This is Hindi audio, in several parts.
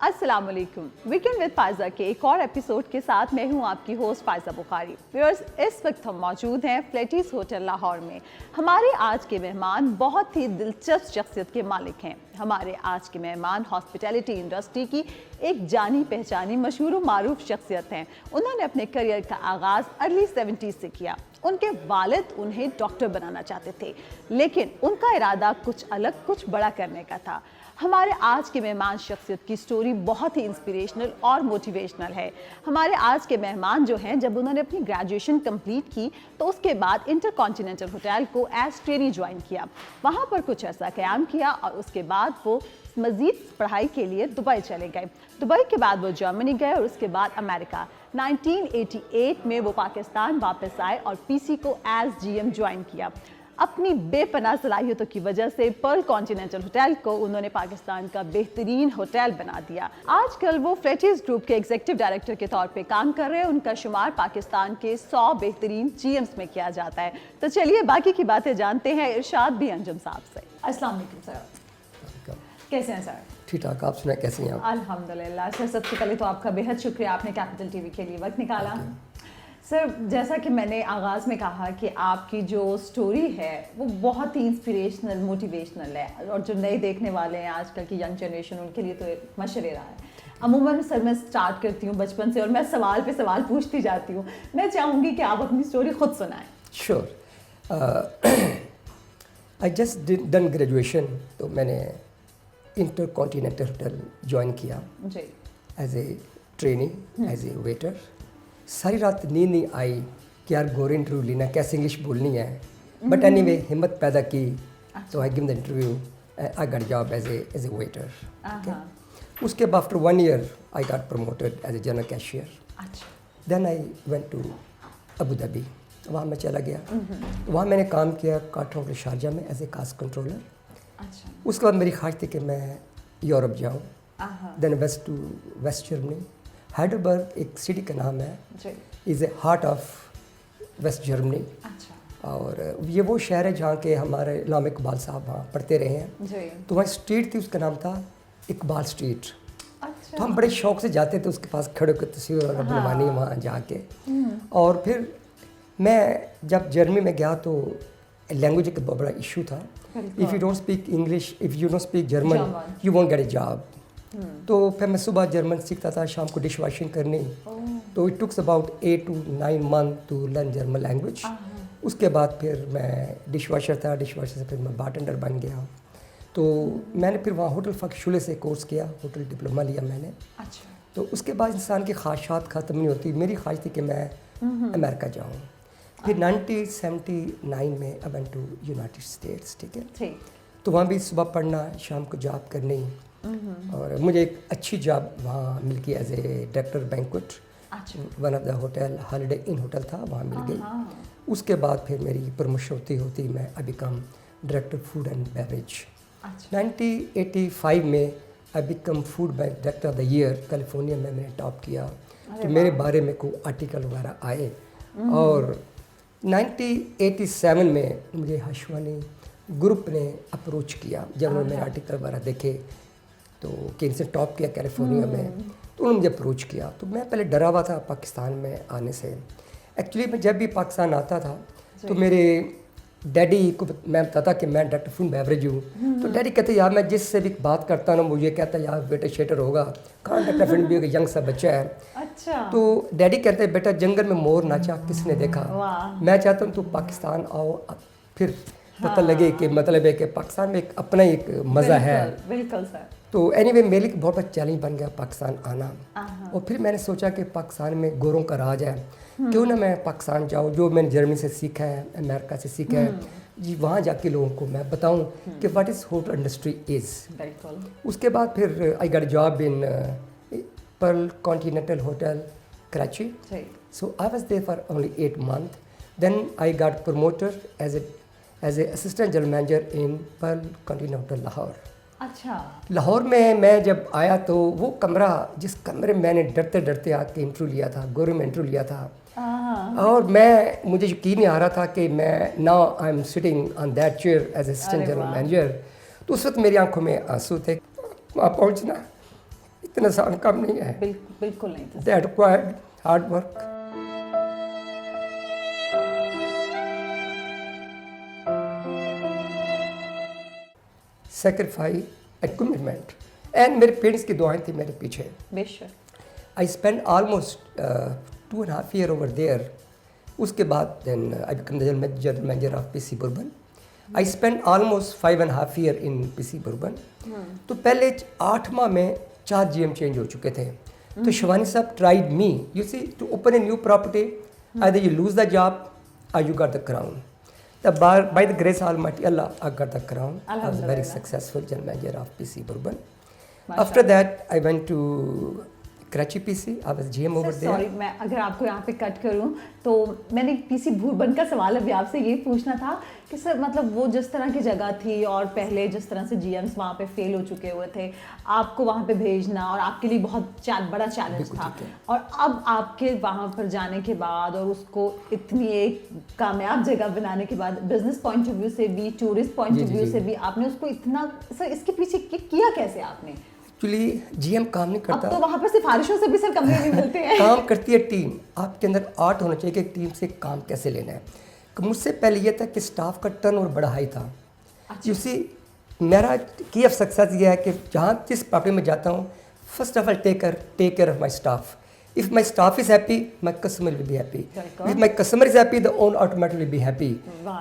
अस्सलाम वालेकुम। वीकेंड विद फायजा के एक और एपिसोड के साथ मैं हूं आपकी होस्ट फायजा बुखारी। व्यूअर्स, इस वक्त हम मौजूद हैं फ्लेटीज होटल लाहौर में। हमारे आज के मेहमान बहुत ही दिलचस्प शख्सियत के मालिक हैं। हमारे आज के मेहमान हॉस्पिटैलिटी इंडस्ट्री की एक जानी पहचानी मशहूर व मारूफ शख्सियत हैं। उन्होंने अपने करियर का आगाज़ अर्ली 70s से किया। उनके वालिद उन्हें डॉक्टर बनाना चाहते थे, लेकिन उनका इरादा कुछ अलग, कुछ बड़ा करने का था। हमारे आज के मेहमान शख्सियत की स्टोरी बहुत ही इंस्पिरेशनल और मोटिवेशनल है। हमारे आज के मेहमान जो हैं, जब उन्होंने अपनी ग्रेजुएशन कंप्लीट की तो उसके बाद इंटरकॉन्टिनेंटल होटल को एज ट्रेनी ज्वाइन किया। वहाँ पर कुछ ऐसा क़याम किया और उसके बाद वो मज़ीद पढ़ाई के लिए दुबई चले गए। दुबई के बाद वो जर्मनी गए और उसके बाद अमेरिका। 1988 में वो पाकिस्तान वापस आए और पीसी को एज जीएम ज्वाइन किया। अपनी बेपनाह सलाहियतों की वजह से पर्ल कॉन्टिनेंटल होटल को उन्होंने पाकिस्तान का बेहतरीन होटल बना दिया। आजकल वो फ्लेटीज ग्रुप के एग्जीक्यूटिव डायरेक्टर के तौर पे काम कर रहे हैं। उनका शुमार पाकिस्तान के 100 बेहतरीन जीएम्स में किया जाता है। तो चलिए बाकी की बातें जानते हैं इरशाद भी अंजुम साहब से। अस्सलाम वालेकुम सर, कैसे हैं सर? ठीक ठाक, आप सुनाए कैसी हैं आप? अल्हम्दुलिल्लाह सर, सबसे पहले तो आपका बेहद शुक्रिया, आपने कैपिटल टीवी के लिए वक्त निकाला। सर, जैसा कि मैंने आगाज़ में कहा कि आपकी जो स्टोरी है वो बहुत ही इंस्पिरेशनल, मोटिवेशनल है और जो नए देखने वाले हैं आजकल की यंग जनरेशन, उनके लिए तो एक मशरे रहा है। अमूमन सर मैं स्टार्ट करती हूँ बचपन से और मैं सवाल पे सवाल पूछती जाती हूँ। मैं चाहूँगी कि आप अपनी स्टोरी खुद सुनाएं। Sure. I just done graduation, तो मैंने इंटरकॉन्टिनेंटल होटल ज्वाइन किया जी, as a trainee, as a waiter. सारी रात नींद नहीं आई कि यार गोरे इंटरव्यू लेना, कैसे इंग्लिश बोलनी है। बट एनीवे हिम्मत पैदा की, तो I give the interview, I got job as a waiter. उसके बाद after 1 year I got promoted as a general cashier. Then I went to Abu Dhabi, वहाँ मैं चला गया। वहाँ मैंने काम किया काठों के शारजा में एज ए कास्ट कंट्रोलर। उसके बाद मेरी ख्वाहिश थी कि मैं यूरोप जाऊँ। देन वेस्ट जर्मनी, हाइडलबर्ग एक सिटी का नाम है, is a heart of West Germany. और ये वो शहर है जहाँ के हमारे इलामा इकबाल साहब वहाँ पढ़ते रहे हैं। तो वहाँ स्ट्रीट थी, उसका नाम था इकबाल स्ट्रीट। तो हम बड़े शौक से जाते थे उसके पास, खड़े होकर तस्वीर वगैरह बनवानी वहाँ जाके। और फिर मैं जब जर्मनी में गया तो लैंग्वेज का बहुत बड़ा इशू था। If you don't speak English, if you don't speak German, you won't get A job. तो फिर मैं सुबह जर्मन सीखता था, शाम को डिश वॉशिंग करनी। तो it took about 8 to 9 months to learn German language. उसके बाद फिर मैं डिश वॉशर था, डिश वॉशर से फिर मैं बारटेंडर बन गया। तो मैंने फिर वहाँ होटल फ़क्शुले से कोर्स किया, होटल डिप्लोमा लिया मैंने। तो उसके बाद इंसान की ख्वाहिशात ख़त्म नहीं होती। मेरी ख्वाहिश थी कि मैं अमेरिका जाऊँ। फिर 1979 में I went to United States. ठीक है, तो वहाँ भी सुबह पढ़ना, शाम को जॉब करनी। और मुझे एक अच्छी जॉब वहाँ मिल गई as a director banquet, one of the hotel, Holiday Inn hotel था, वहाँ मिल गई। उसके बाद फिर मेरी प्रमोशन होती मैं I become director food and beverage. 1985 में I become food director of the year California में मैंने टॉप किया। तो मेरे बारे में कोई आर्टिकल वगैरह आए। और 1987 में मुझे हशवानी ग्रुप ने अप्रोच किया, जब उन्होंने मेरे आर्टिकल वगैरह देखे तो कि इनसे टॉप किया कैलिफोर्निया में, तो उन्होंने मुझे अप्रोच किया। तो मैं पहले डरा हुआ था पाकिस्तान में आने से। एक्चुअली मैं जब भी पाकिस्तान आता था तो मेरे डैडी को मैं बताता कि मैं डायरेक्टर फूड बेवरेज हूँ। तो डैडी कहते यार मैं जिससे भी बात करता ना, मुझे कहता यार वेटर शेटर होगा, कहाँ डायरेक्टर फूड भी होगा, यंग सा बच्चा है। तो डैडी कहते बेटा जंगल में मोर नाचा किसने देखा। मैं चाहता हूँ तो पाकिस्तान आओ, फिर पता लगे कि मतलब है कि पाकिस्तान में एक अपना एक मज़ा है। बिल्कुल सर। तो एनीवे मेरे लिए बहुत बड़ा चैलेंज बन गया पाकिस्तान आना। और फिर मैंने सोचा कि पाकिस्तान में गोरों का राज है, क्यों ना मैं पाकिस्तान जाऊँ, जो मैंने जर्मनी से सीखा है, अमेरिका से सीखा है जी, वहाँ जाके लोगों को मैं बताऊँ कि what is hotel industry is. उसके बाद फिर I got job in Pearl Continental hotel Karachi. So I was there for only 8 months। Then I got promoted as a assistant general manager in Pearl Continental Lahore. Lahore में मैं जब आया तो वो कमरा, जिस कमरे में मैंने डरते डरते आके इंटरव्यू लिया था, गोरे में इंटरव्यू लिया था, और मुझे यकीन नहीं आ रहा था कि मैं now I am sitting on that chair as assistant general manager. तो उस वक्त मेरी आंखों में आंसू थे। वहाँ पहुँचना इतना आसान काम नहीं है। बिल्कुल नहीं था। That required hard work. Sacrifice and commitment, and मेरे पेरेंट्स की दुआएं थी मेरे पीछे। बेशक। I spend almost 2.5 years over there. उसके बाद then I become the general manager of PC Bourbon. I spend almost 5.5 years in PC Bourbon. तो पहले 8 माह में 4 GM चेंज हो चुके थे। तो शिवानी साहब tried me, you see, to open a new property, either you lose the job or you got the crown. By the grace of Almighty Allah, I got the crown. I was very successful general manager of PC Bourbon. After that, I went to Karachi PC. I was GM over there. Sorry, मैं अगर आपको यहाँ पे कट करूँ तो मैंने पीसी भूरबन का सवाल अभी आपसे ये पूछना था कि सर मतलब वो जिस तरह की जगह थी और पहले जिस तरह से GMs वहाँ पे फेल हो चुके हुए थे, आपको वहाँ पे भेजना और आपके लिए बहुत बड़ा चैलेंज था, और अब आपके वहाँ पर जाने के बाद और उसको इतनी एक कामयाब जगह बनाने के बाद, बिजनेस पॉइंट ऑफ व्यू से भी, टूरिस्ट पॉइंट ऑफ व्यू से भी, आपने उसको इतना, सर इसके पीछे किया कैसे आपने? एक्चुअली GM काम नहीं करता। अब तो वहाँ पर सिफारिशों से भी सर कमरे नहीं मिलते हैं। काम करती है टीम। आपके अंदर आर्ट होना चाहिए कि टीम से काम कैसे लेना है। मुझसे पहले ये था कि स्टाफ का टर्नओवर बड़ा हाई था। यू सी, मेरा की ऑफ सक्सेस ये है कि जहाँ जिस प्रॉपर्टी में जाता हूँ, first of all take care of my staff. If my staff is happy, my customer will be happy. If my customer is happy, the owner automatically will be happy.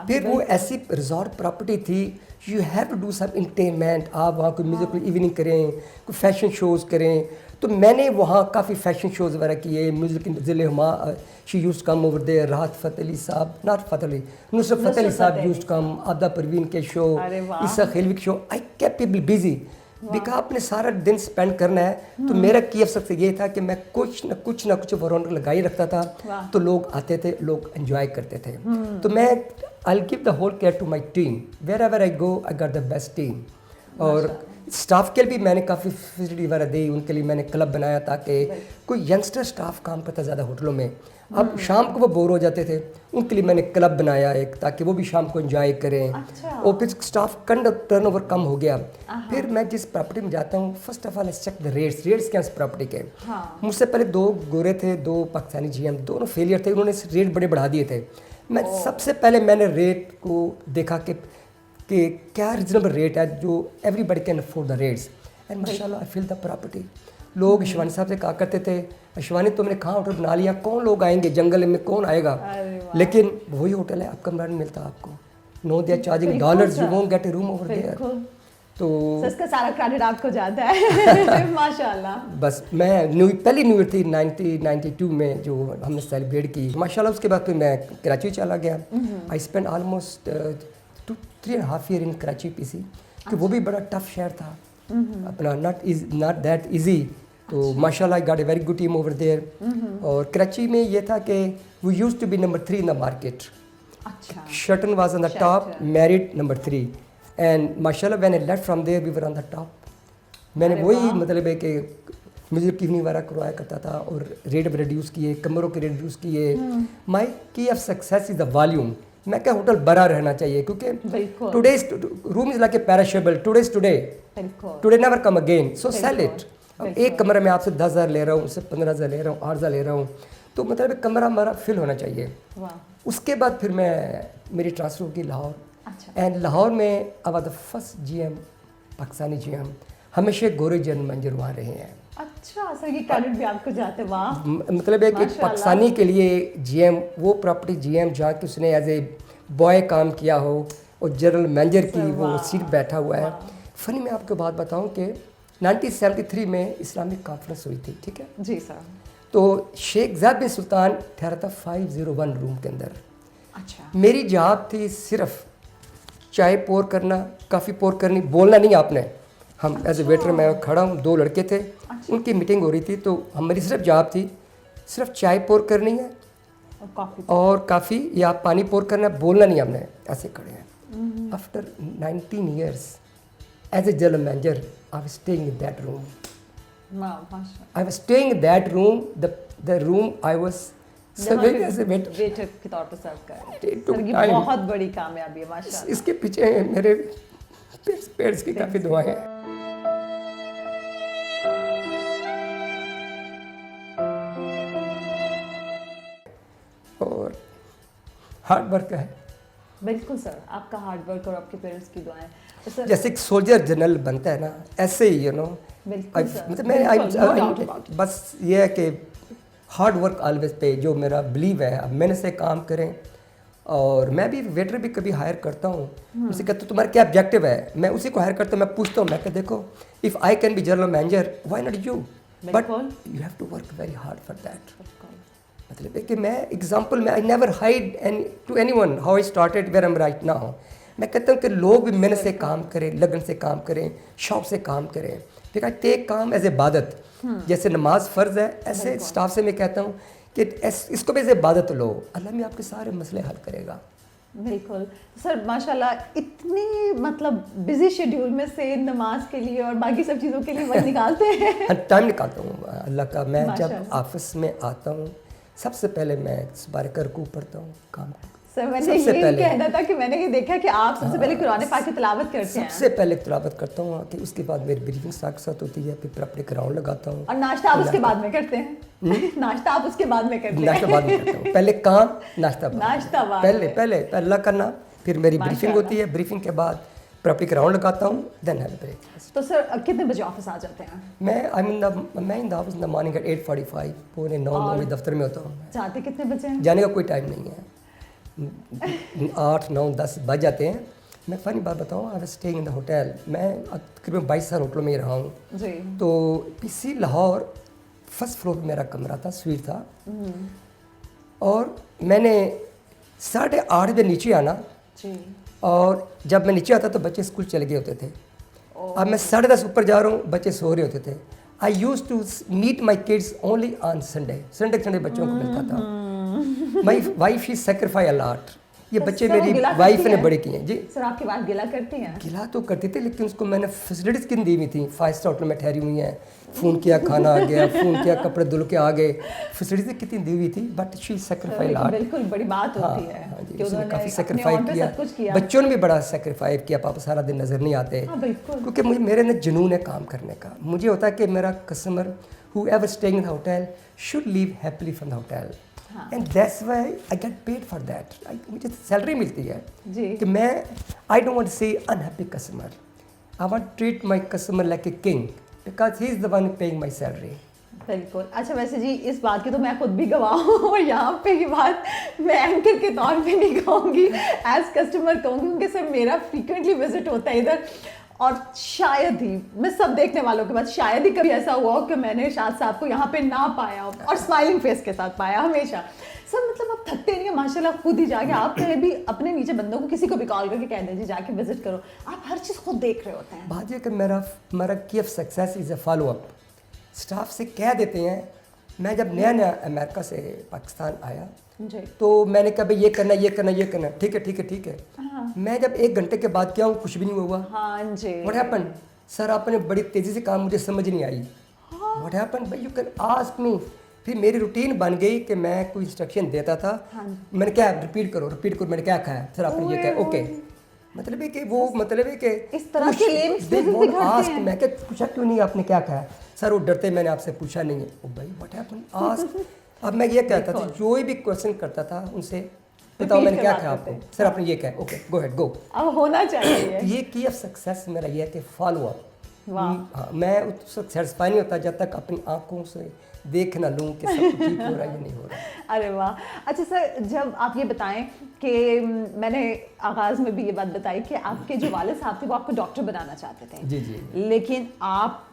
फिर वो ऐसी रिजॉर्ट प्रॉपर्टी थी, you have to do some entertainment. आप वहाँ कोई म्यूजिकल इवनिंग करें, कोई फैशन शोज़ करें। तो मैंने वहाँ काफ़ी फैशन शोज़ वगैरह किए। म्यूजिक ज़िले Huma, she used to come over there. राहत फ़तेह अली साहब, not फ़तेह अली, नुसरत फ़तेह अली साहब used to come. आदा परवीन के शो, ईसा खिलवी के show. I kept people busy. बिका आपने सारा दिन स्पेंड करना है, तो मेरा की अफसर ये था कि मैं कुछ ना कुछ रौनक लगाई रखता था, तो लोग आते थे, लोग एंजॉय करते थे। तो मैं I give the whole care to my team, wherever I go I got the best team. और स्टाफ के लिए भी मैंने काफ़ी फैसिलिटी वगैरह दी, उनके लिए मैंने क्लब बनाया ताकि कोई यंगस्टर स्टाफ काम करता ज़्यादा होटलों में, अब शाम को वो बोर हो जाते थे, उनके लिए मैंने क्लब बनाया एक, ताकि वो भी शाम को एंजॉय करें। और फिर स्टाफ का टर्नओवर कम हो गया। फिर मैं जिस प्रॉपर्टी में जाता हूँ, first of all I check the rates क्या इस प्रॉपर्टी के। मुझसे पहले 2 गोरे थे, 2 पाकिस्तानी GM, दोनों फेलियर थे, उन्होंने रेट बड़े बढ़ा दिए थे। मैं सबसे पहले मैंने रेट को देखा कि क्या रीजनेबल रेट है जो everybody can afford the rates, and माशाल्लाह आई फील द प्रॉपर्टी। लोग शिवानी साहब से कहा करते थे, शिवानी तुमने कहाँ होटल बना लिया, कौन लोग आएंगे, जंगल में कौन आएगा। लेकिन वही होटल है, आप कमरा नहीं मिलता आपको, no they are charging $, you won't get a room over there. तो इसका सारा क्रेडिट आपको जाता है। माशाल्लाह। बस मैं पहली न्यू ईयर थी 1992 में जो हमने सेलिब्रेट की, माशाल्लाह। उसके बाद फिर मैं कराची चला गया। आई स्पेंड ऑलमोस्ट 3.5 years इन कराची PC, कि वो भी बड़ा टफ शहर था अपना, नॉट दैट इजी। तो माशाल्लाह I got a very good team over there. और कराची में ये था कि we used to be number 3 in the market. अच्छा। Sheraton was on the top, Marriott number 3, and माशाल्लाह when I left from there we were on the top। मैंने वही मतलब है कि म्यूजिक की इवनिंग वगैरह करवाया करता था और रेट रिड्यूस किए, कमरों के रेट रिड्यूस किए। My key of success is the volume. मैं क्या, होटल बड़ा रहना चाहिए, क्योंकि today's room is like a perishable, today never come again, so sell it. अब एक कमरे में आपसे 10,000 ले रहा हूँ, उससे 15,000 ले रहा हूँ, 8,000 ले रहा हूँ, तो मतलब कमरा हमारा फिल होना चाहिए। उसके बाद फिर मेरी ट्रांसफर होगी लाहौर, एंड लाहौर में I was the first GM, Pakistani GM, हमेशा गोरे जनरल मैनेजर वहाँ रहे हैं। अच्छा सर, ये क्रेडिट भी आपको जाते हैं। वाह। मतलब एक पाकिस्तानी के लिए GM, वो प्रॉपर्टी GM जहाँ कि उसने एज ए बॉय काम किया हो और जनरल मैनेजर की वो सीट बैठा हुआ है। फनी मैं आपको बात बताऊं कि 1973 में इस्लामिक कॉन्फ्रेंस हुई थी, ठीक है जी सर। तो शेख ज़ैद बिन सुल्तान ठहरा था 501 रूम के अंदर। अच्छा। मेरी जॉब थी सिर्फ चाय पोर करना, कॉफ़ी पोर करनी, बोलना नहीं आपने। हम एज ए वेटर, मैं खड़ा हूँ, 2 लड़के थे, उनकी मीटिंग हो रही थी, तो हमारी सिर्फ जॉब थी सिर्फ चाय पोर करनी है और काफ़ी या पानी पोर करना है, बोलना नहीं हमने, ऐसे खड़े हैं। After 19 years as a general manager I was staying in that room. I was staying in that room, the room I was serving as a waiter के तौर पर सर्व कर रहे हैं। सर ये बहुत बड़ी कामयाबी है माशाल्लाह। इसके पीछे मेरे पेरेंट्स की काफ़ी दुआएं हैं। हार्ड वर्क है। बिल्कुल सर, आपका हार्ड वर्क और आपके पेरेंट्स की दुआएं। तो सर जैसे एक सोल्जर जनरल बनता है ना, ऐसे ही बिल्कुल सर, मतलब बिल्कुल, no doubt about it। बस ये है कि हार्ड वर्क ऑलवेज पे, जो मेरा बिलीव है, अब मैंने से काम करें। और मैं भी वेटर भी कभी हायर करता हूँ, उनसे कहता हूँ तुम्हारा क्या ऑब्जेक्टिव है, मैं उसी को हायर करता हूँ। मैं पूछता हूँ, मैं कहता देखो, if I can be general manager, why not you, but you have to work very hard for that. मतलब है कि मैं एग्जांपल में I never hide and to anyone how I started where I am right now. मैं कहता हूँ कि लोग भी मेहनत से काम करें, लगन से काम करें, शौक से काम करें, ठीक है, टेक काम एज इबादत। जैसे नमाज फ़र्ज है, ऐसे स्टाफ से मैं कहता हूँ कि इसको भी एज इबादत लो, अल्लाह में आपके सारे मसले हल करेगा। बिल्कुल सर, माशाल्लाह इतनी मतलब बिजी शेड्यूल में से नमाज के लिए और बाकी सब चीज़ों के लिए वक्त निकालते हैं। टाइम निकालता हूँ अल्लाह का। मैं जब ऑफिस में आता हूँ, सबसे पहले मैं सुबह का रुकू पढ़ता हूँ काम। सर मैंने ये कहना था कि मैंने ये देखा कि आप सबसे पहले कुरान पाक की तिलावत करते हैं। सबसे पहले तिलावत करता हूँ कि उसके बाद मेरी ब्रीफिंग साथ होती है, फिर अपने ग्राउंड लगाता हूँ। और नाश्ता आप उसके बाद में करते हैं? नाश्ता आप उसके बाद में करते हैं? नाश्ता बाद में करता हूँ, पहले काम, नाश्ता बाद। पहले अल्लाह करना, फिर मेरी ब्रीफिंग होती है, ब्रीफिंग के बाद प्रॉपर ग्राउंड लगाता हूँ, देन हैव ब्रेकफास्ट। तो सर कितने बजे ऑफिस आ जाते हैं? मैं in the office in the morning at 8:45, पौने 9 दफ्तर में होता हूँ। जाते कितने बजे हैं? जाने का कोई टाइम नहीं है, 8, 9, 10 बज जाते हैं। मैं फ़नी बात बताऊँ, आई was staying in the hotel. मैं तकरीबन 22 साल होटलों में ही रहा हूँ जी। तो पीसी लाहौर फर्स्ट फ्लोर पे मेरा कमरा था, स्वीट था। और मैंने 8:30 बजे नीचे आना जी। और जब मैं नीचे आता तो बच्चे स्कूल चले गए होते थे। अब मैं 10:30 ऊपर जा रहा हूँ, बच्चे सो रहे होते थे। I use to meet my kids only on Sunday बच्चों को मिलता था। My wife he sacrifice a lot. ये बच्चे मेरी वाइफ ने बड़े किए हैं जी। सर आपकी वाइफ गिला करती हैं? गिला तो करती थी, लेकिन उसको मैंने फैसिलिटीज़ किन दी हुई थी। 5 स्टार होटल में ठहरी हुई हैं, फ़ोन किया खाना आ गया, फ़ोन किया कपड़े धुल के आ गए, फैसिलिटीज़ कितनी दी हुई थी। But she sacrifice lot. बिल्कुल बड़ी बात होती है। हाँ जी, उसने काफ़ी सेक्रीफाई किया, बच्चों ने भी बड़ा सेक्रीफाई किया। पापा सारा दिन नज़र नहीं आते, क्योंकि मुझे मेरे अंदर जुनून है काम करने का। मुझे होता है कि मेरा customer whoever staying in the hotel should leave happily from the hotel, and that's why I get paid for that. मुझे सैलरी मिलती है कि मैं I don't want to see unhappy customer. I want to treat my customer like a king because he is the one paying my salary. बिल्कुल। अच्छा वैसे जी इस बात की तो मैं खुद भी गवाह हूँ और यहाँ पे ये बात मैं एंकर के तौर पे नहीं कहूँगी, एज कस्टमर कहूँगी, क्योंकि सर मेरा फ्रीक्वेंटली विजिट होता है इधर। और शायद ही मैं सब देखने वालों के बाद शायद ही कभी ऐसा हुआ हो कि मैंने इरशाद साहब को यहाँ पे ना पाया हो, और स्माइलिंग फेस के साथ पाया हमेशा। सर मतलब आप थकते नहीं है माशाल्लाह, खुद ही जाके आप कहीं भी अपने नीचे बंदों को किसी को भी कॉल करके कह दीजिए जाके विजिट करो, आप हर चीज़ खुद देख रहे होते हैं। बात यह कि मेरा की of success is a follow up. Staff से कह देते हैं। मैं जब नया अमेरिका से पाकिस्तान आया तो मैंने कहा भाई ये करना, ठीक है। मैं जब 1 घंटे के बाद क्या हूँ, कुछ भी नहीं हुआ। हाँ जी। व्हाट हैपेंड सर, आपने बड़ी तेज़ी से काम, मुझे समझ नहीं आई। व्हाट हैपेंड भाई, यू कैन आस्क मी। फिर मेरी रूटीन बन गई कि मैं कोई इंस्ट्रक्शन देता था। मैंने क्या रिपीट करो, मैंने क्या कहा सर, आपने ये कहा, ओके। मतलब है कि वो मतलब है कि इस तरह के आस्क, मैं क्या पूछा क्यों नहीं, आपने क्या कहा सर, वो डरते मैंने आपसे पूछा नहीं है। ओ भाई व्हाट हैपेंड आस्क। अब मैं ये कहता था, जो भी क्वेश्चन करता था उनसे, बताओ मैंने क्या कहा आपको, सर आपने ये कहा, ओके गो हेड गो। अब होना चाहिए। ये की ऑफ सक्सेस मेरा ये है कि फॉलो अप। हाँ, मैं उस वक्त सेटिस्फाई नहीं होता जब तक अपनी आंखों से देख ना लूँ कि सब ठीक हो रहा है या नहीं हो रहा है। अरे वाह। अच्छा सर, जब आप ये बताएं कि मैंने आगाज़ में भी ये बात बताई कि आपके जो वाले साहब थे वो आपको डॉक्टर बनाना चाहते थे। जी। लेकिन आप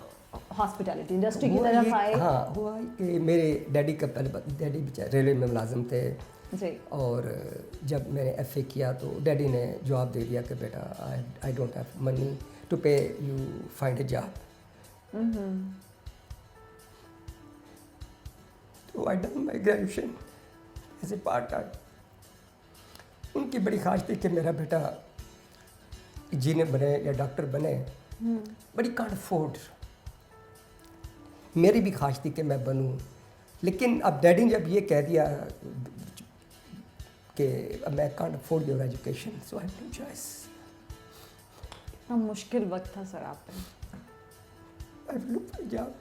हॉस्पिटैलिटी इंडस्ट्री की तरफ आए। हाँ, हुआ कि मेरे डैडी का डैडी रेलवे में मुलाजिम थे जी। और जब मैंने FA किया तो डैडी ने जवाब दे दिया कि बेटा I don't have money to pay, you find a job. तो I done my graduation as a part time. उनकी बड़ी ख्वाहिश थी कि मेरा बेटा इंजीनियर बने या डॉक्टर बने, बड़ी कांट अफोर्ड। मेरी भी ख्वाहिश थी कि मैं बनूं, लेकिन अब डैडी ने जब ये कह दिया कि मैं can't afford your education, so I have no choice. मुश्किल वक्त था सर आप पे। I look for job.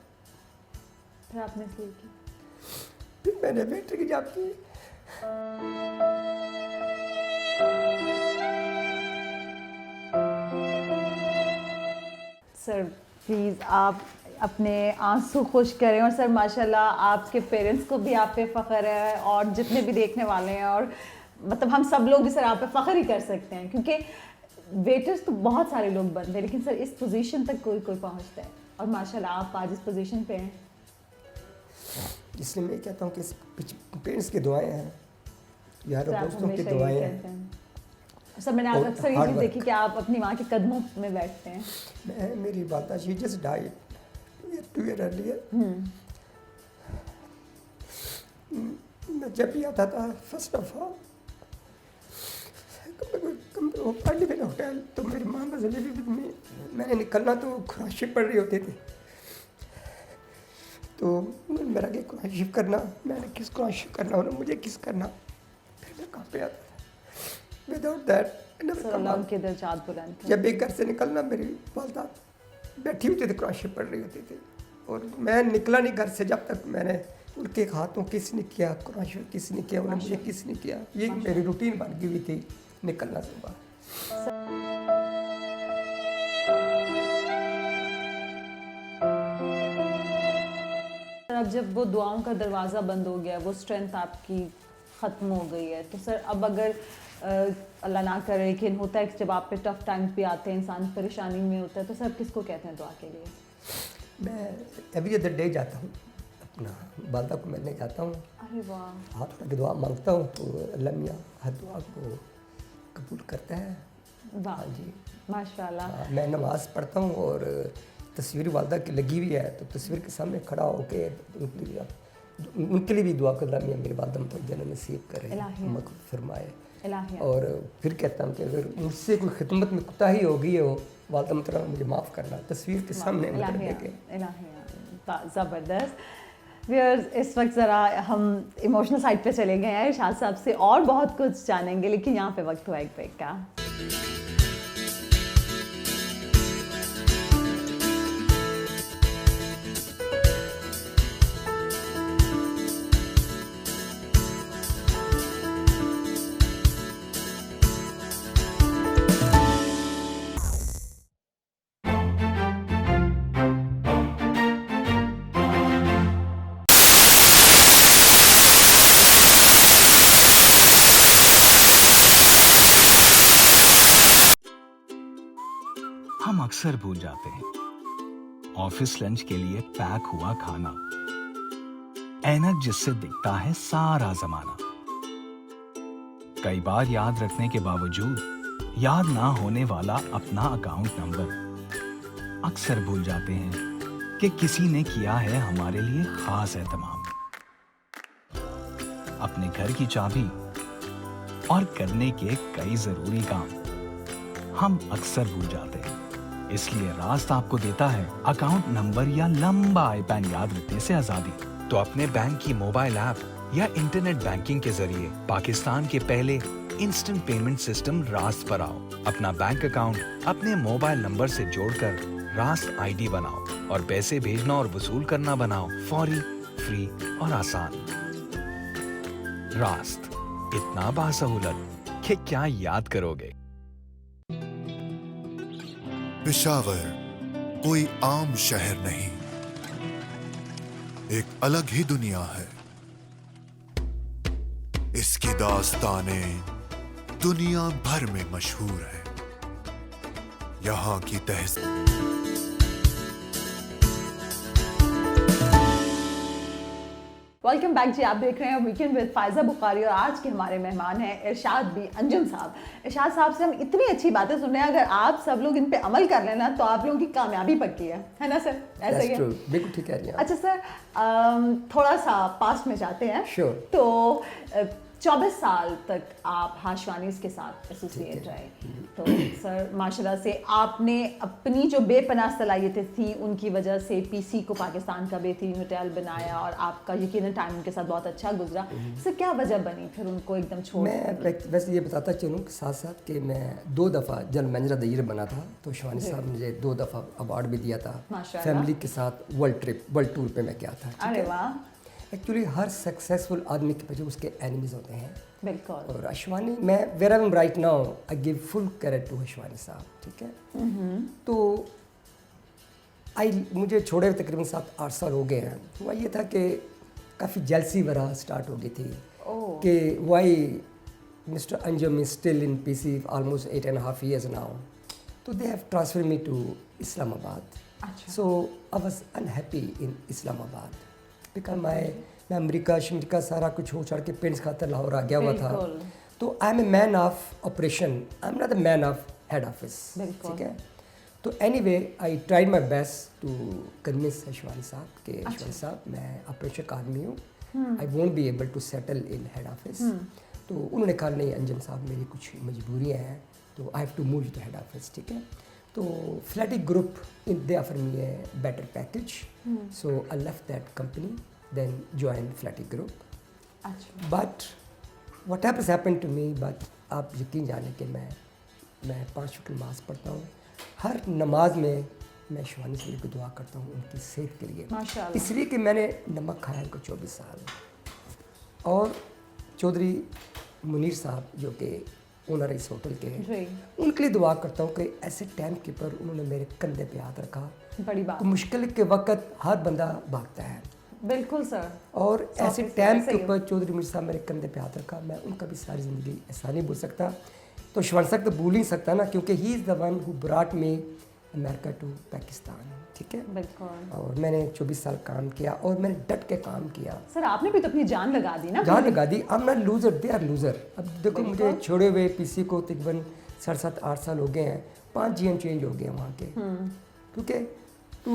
फिर आपने इसलिए की? फिर मैंने वेटर की जॉब की। सर प्लीज़ आप अपने आंसू खुश करें। और सर माशाल्लाह आपके पेरेंट्स को भी आप पे फ़ख्र है और जितने भी देखने वाले हैं, और मतलब हम सब लोग भी सर आप पे फ़ख्र ही कर सकते हैं, क्योंकि वेटर्स तो बहुत सारे लोग बनते हैं लेकिन सर इस पोजीशन तक कोई कोई पहुंचता है, और माशाल्लाह आप आज इस पोजीशन पे हैं। इसलिए मैं कहता हूँ कि पेरेंट्स की दुआएं हैं, यार सर, आप दोस्तों की हमेशा यही दुआएं कहते हैं। हैं। सर मैंने और अक्सर ये hard चीज़ work। देखी कि आप अपनी माँ के कदमों में बैठते हैं। मेरी वालदा she just died 2 years earlier. मैं जब भी आता था फर्स्ट ऑफ ऑल पढ़ने में होटल, तो मेरी माँ बस में मैंने निकलना तो खुराशी पड़ रही होती थी, तो मेरा कि खुराशी करना, मैंने किस खुराशी करना, उन्होंने मुझे किस करना, फिर मैं कहाँ पे आता था। विदाउट दैट सर अल्लाह उनके दर्जात बुलंद करें। जब भी घर से निकलना मेरी वालदा बैठी होती थी, खुराशी पड़ रही होती थी, और मैं निकला नहीं घर से जब तक मैंने उनके हाथों किसने किया खुराशी, किसने किया, उन्होंने मुझे किसने किया, ये मेरी रूटीन बन गई हुई थी निकलना सुबह। अब जब वो दुआओं का दरवाज़ा बंद हो गया, वो स्ट्रेंथ आपकी ख़त्म हो गई है, तो सर अब अगर अल्लाह ना करे, लेकिन होता है कि जब आप पे टफ टाइम भी आते हैं, इंसान परेशानी में होता है, तो सर किसको कहते हैं दुआ के लिए? मैं एवरी अदर डे जाता हूँ, अपना वालदा को मिलने जाता हूँ, अरे वाह, हाथ उठा के दुआ मांगता हूँ, तो अल्लाह मियाँ हर दुआ को कबूल करता है। वाह हाँ जी, माशाल्लाह। मैं नमाज़ पढ़ता हूँ और तस्वीर वालदा की लगी हुई है, तो तस्वीर के सामने खड़ा होके उनके लिए भी दुआ कर, अल्लाह मियाँ मेरी वालदा मतलब जन्नत नसीब करे, इलाही। मग़फ़िरत फरमाए। इलाही। और फिर कहता हूँ कि अगर मुझसे कोई खिदमत में कोताही हो गई हो, वालदा मतलब मुझे माफ़ करना, तस्वीर के सामने मतलब लेके। ज़बरदस्त। व्यूअर्स, इस वक्त ज़रा हम इमोशनल साइड पे चले गए हैं, इरशाद साहब से और बहुत कुछ जानेंगे, लेकिन यहाँ पे वक्त हुआ एक ब्रेक का। हम अक्सर भूल जाते हैं ऑफिस लंच के लिए पैक हुआ खाना, ऐनक जिससे दिखता है सारा जमाना। कई बार याद रखने के बावजूद याद ना होने वाला अपना अकाउंट नंबर। अक्सर भूल जाते हैं कि किसी ने किया है हमारे लिए खास एहतमाम। अपने घर की चाबी और करने के कई जरूरी काम हम अक्सर भूल जाते हैं। इसलिए रास्त आपको देता है अकाउंट नंबर या लंबा IBAN याद रखने से आजादी। तो अपने बैंक की मोबाइल ऐप या इंटरनेट बैंकिंग के जरिए पाकिस्तान के पहले इंस्टेंट पेमेंट सिस्टम रास्त पर आओ। अपना बैंक अकाउंट अपने मोबाइल नंबर से जोड़कर रास्त ID बनाओ और पैसे भेजना और वसूल करना बनाओ फौरी, फ्री और आसान। रास्त, इतना बासहूलत कि क्या याद करोगे। पेशावर कोई आम शहर नहीं, एक अलग ही दुनिया है। इसकी दास्तानें दुनिया भर में मशहूर है। यहाँ की तहजीब वेलकम बैक जी, आप देख रहे हैं वीकेंड विद फायजा बुखारी, और आज के हमारे मेहमान हैं इरशाद बी अंजुम साहब। इरशाद साहब से हम इतनी अच्छी बातें सुन रहे हैं, अगर आप सब लोग इन पे अमल कर लेना तो आप लोगों की कामयाबी पक्की है ना सर? ऐसे ही है? बिल्कुल ठीक है। अच्छा सर, थोड़ा सा पास्ट में जाते हैं। Sure. तो 24 साल तक आप हाशवानीज़ के साथ एसोसिएट रहे, तो सर माशाल्लाह से आपने अपनी जो बेपनाह सलाहियतें थी उनकी वजह से PC को पाकिस्तान का बेहतरीन होटल बनाया, और आपका यकीनन टाइम उनके साथ बहुत अच्छा गुजरा। सर क्या वजह बनी फिर उनको एकदम छोड़? मैं वैसे ये बताता चलूँ कि साथ साथ कि मैं 2 दफ़ा जनरल मैनेजर द ईयर बना था, तो शिवानी साहब ने मुझे 2 दफ़ा अवार्ड भी दिया था। माशाल्लाह। फैमिली के साथ वर्ल्ड टूर पे मैं गया था। अरे वाह, एक्चुअली हर सक्सेसफुल आदमी के पीछे उसके एनिमीज होते हैं, बिल्कुल। और अशवानी, मैं where I am right now I give full credit to Ashwani साहब, ठीक है। तो मुझे छोड़े हुए तकरीबन 7-8 साल हो गए हैं। हुआ ये था कि काफ़ी जेलसी वगैरह स्टार्ट हो गई थी ओह कि why mister Anjum is still in PC almost 8.5 years now, तो they have transfer me to Islamabad. अच्छा so I was unhappy in Islamabad because मैं अमेरिका सारा कुछ हो छाड़ के पेंट्स खातर लाहौर आ गया हुआ था। बिल्कुल। तो I am a man of operation, I am not the man of head office. बिल्कुल। ठीक है, तो anyway I tried my best to convince Shivani साहब के शिवानी साहब मैं ऑपरेशन आदमी हूँ, I won't be able to settle in head office. तो उन्होंने कहा नहीं अंजम साहब मेरी कुछ मजबूरियाँ हैं तो I have to move to head office. ठीक है, तो Faletti's group they offer me a better package, so I left that company then join Faletti's group. अच्छा but what happen to me, but आप यकीन जाने कि मैं 5 वक्त नमाज पढ़ता हूँ। हर नमाज में मैं शिवानी से को दुआ करता हूँ उनकी सेहत के लिए, माशाल्लाह। इसलिए कि मैंने नमक खाया इनको 24 साल। और चौधरी मुनीर साहब जो कि ओनर इस होटल के हैं, जी उनके लिए दुआ करता हूँ कि ऐसे टाइम के पर उन्होंने मेरे कंधे पे हाथ रखा। बड़ी बात। तो मुश्किल के वक्त हर बंदा भागता है, बिल्कुल सर। और ऐसे 100% टाइम ऐसे के ही ऊपर चौधरी मुनीर साहब मेरे कंधे पे हाथ रखा। मैं उनका भी सारी ज़िंदगी ऐसा नहीं भूल सकता। तो शिवानी साहब तो भूल ही नहीं सकता ना, क्योंकि he is the one who brought me America to Pakistan. ठीक है, बिल्कुल और मैंने 24 साल काम किया और मैंने डट के काम किया, सर, आपने भी तो अपनी जान लगा दी ना। जान लगा दी। I am not loser, they are loser. अब देखो मुझे बिल्कुल। छोड़े हुए पीसी को तकरीबन 7.5-8 साल हो गए हैं, 5 जीएम चेंज हो गए वहाँ के। ठीक है, तो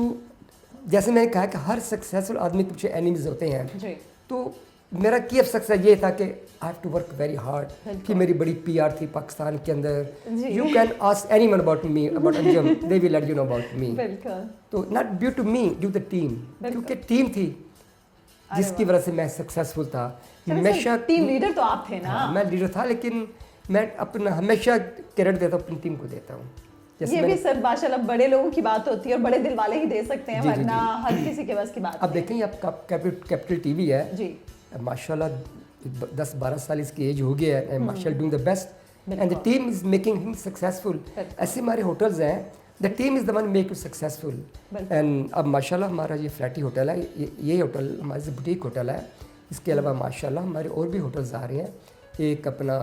जैसे मैंने कहा कि हर सक्सेसफुल आदमी के पीछे एनिमीज होते हैं। जी तो मेरा की अब सक्सेस ये था कि I have to work very hard कि मेरी बड़ी पीआर थी पाकिस्तान के अंदर। जी। You can ask anyone about me, about Anjum, they will let you know about me. बिल्कुल। तो not due to me, due the team, क्योंकि टीम थी जिसकी वजह से मैं सक्सेसफुल था। हमेशा टीम लीडर तो आप थे ना। हाँ, मैं लीडर था, लेकिन मैं अपना हमेशा क्रेडिट देता हूँ अपनी टीम को देता हूँ। जैसे ये भी सर माशाल्लाह बड़े लोगों की बात होती है और बड़े दिल वाले ही दे सकते हैं, जी, जी, वरना हर किसी के बस की बात अब नहीं देखें आपका कैपिटल टीवी है है। जी माशाल्लाह 10-12 साल इसकी एज हो गया है, माशाल्लाह doing the best and the team is making him successful. ऐसे हमारे होटल्स हैं, the team is the one make you successful. And अब माशाल्लाह हमारा ये फ्लैटी होटल है, ये होटल हमारे बुटीक होटल है। इसके अलावा माशाल्लाह हमारे और भी होटल्स आ रहे हैं। एक अपना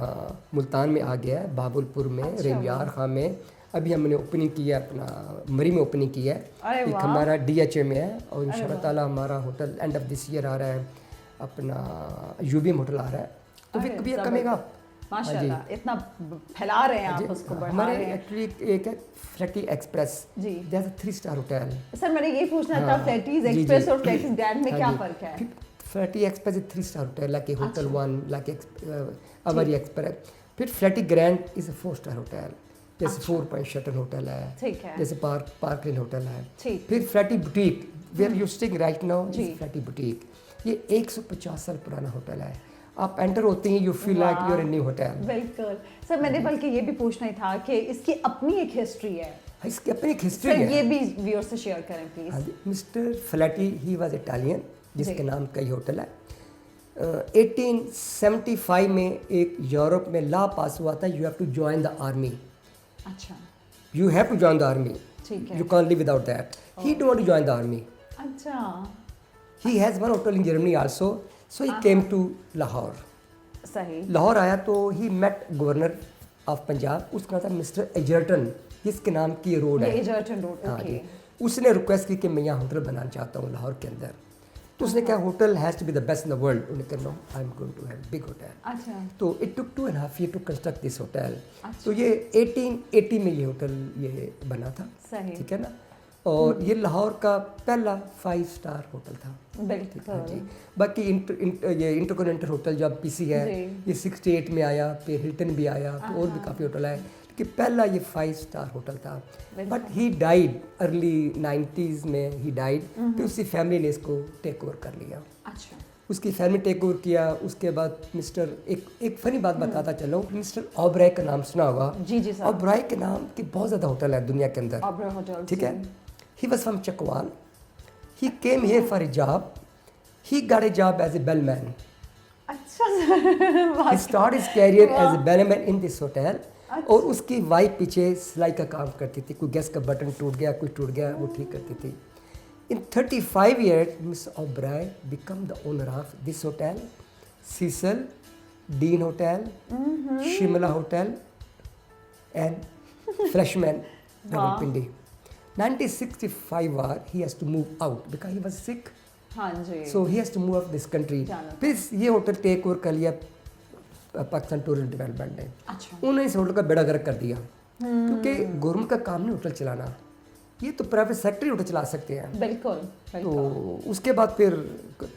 मुल्तान में आ गया है, बाबुलपुर में, रेमियार खां में, अभी हमने ओपनिंग की है, अपना मरी में ओपनिंग की है। अरे एक वाह। हमारा डीएचए में है, और इंशाल्लाह ताला हमारा hotel end of this year आ रहा है, अपना यूबीएम होटल आ रहा है। तो अरे, भी कभी जबरदस्त। कमेगा माशाल्लाह इतना फैला रहे हैं आप उसको, बढ़ा हमारे रहे हैं। एक्चुअली एक है फ्लैटी एक्सप्रेस, जी that's a 3 star hotel. Sir मैंने ये पूछना था, हाँ, फ्लैटीज जी, एक्सप्रेस जी। और फ्लैटीज ग्रैंड में हाँ क्या जी। फर्क है? Faletti's express is 3 star hotel, like hotel अच्छा। 1, लाइक अवर एक्सप्रेस। फिर flirty grand is a 4 star hotel, जैसे 4 पॉइंट शटन होटल है, ठीक है। जैसे पार्कलिन होटल है। ठीक। फिर Faletti's boutique where you sitting right now जी। Is Faletti's boutique. ये 150 साल पुराना होटल है। आप एंटर होते हैं, you feel like you are in new hotel. बिल्कुल सर, मैंने बल्कि ये भी पूछना ही था कि इसकी अपनी एक हिस्ट्री है। इसकी अपनी एक हिस्ट्री सर है। ये भी व्यूअर से शेयर करें प्लीज। हाँ जी, mister Faletti he was Italian, जिसके जी। नाम कई होटल है। 1875 में एक यूरोप में लॉ पास हुआ था, you have to join the army, अच्छा you have to join the army, ठीक है। You can't live without that. He don't want to join the army. अच्छा he has one hotel in Germany also, so he came to Lahore. सही। लाहौर आया तो he met governor of Punjab, उसका नाम था मिस्टर एजर्टन, जिसके नाम की रोड ये है। एजर्टन रोड, हाँ ओके। जी, उसने रिक्वेस्ट की कि मैं यहाँ होटल बनाना चाहता हूँ लाहौर के अंदर। तो उसने कहा hotel has to be the best in the world. उन्होंने कहा no, I am going to have big hotel. अच्छा तो it took 2.5 years to construct this hotel. अच्छा। तो ये 1880 में ये होटल ये बना था, सही। ठीक है ना। और ये लाहौर का पहला 5 स्टार होटल था। हाँ जी, बिल्कुल। बाकी ये इंटरकॉन्टिनेंटल होटल जो अब पीसी है, जी। ये 68 में आया, फिर हिल्टन भी आया, तो और भी काफ़ी होटल आए, कि पहला ये 5 स्टार होटल था। But he died early 90s में, ही डाइड। फिर उसकी फैमिली ने इसको टेक ओवर कर लिया। अच्छा उसकी फैमिली टेक ओवर किया। उसके बाद मिस्टर एक फनी बात बताता चलो, मिस्टर ऑबराय का नाम सुना होगा। जी जी सर। ऑबराय के नाम के बहुत ज़्यादा होटल है दुनिया के अंदर, ऑबराय होटल, ठीक है। He was from Chakwal, he came here for a job, he got a job as a bellman. अच्छा sir. He started his career as a bellman in this hotel। और उसकी वाइफ पीछे सिलाई का काम करती थी, कोई गैस का बटन टूट गया, कुछ टूट गया, वो ठीक करती थी। In 35 years, Miss O'Brien become the owner of this hotel, Cecil, Dean Hotel, Shimla Hotel, and Freshman, Rawalpindi. 1965 war, he has to move out because he was sick. हाँ जी। So he has to move out this country. जाना था। फिर ये होटल टेक ओवर कर लिया पाकिस्तान टूरिज्म डेवलपमेंट ने। अच्छा। उन्होंने इस होटल का बेड़ा गर्क कर दिया, क्योंकि गवर्नमेंट का काम नहीं होटल चलाना, ये तो प्राइवेट सेक्टर ही होटल चला सकते हैं। बिल्कुल तो उसके बाद फिर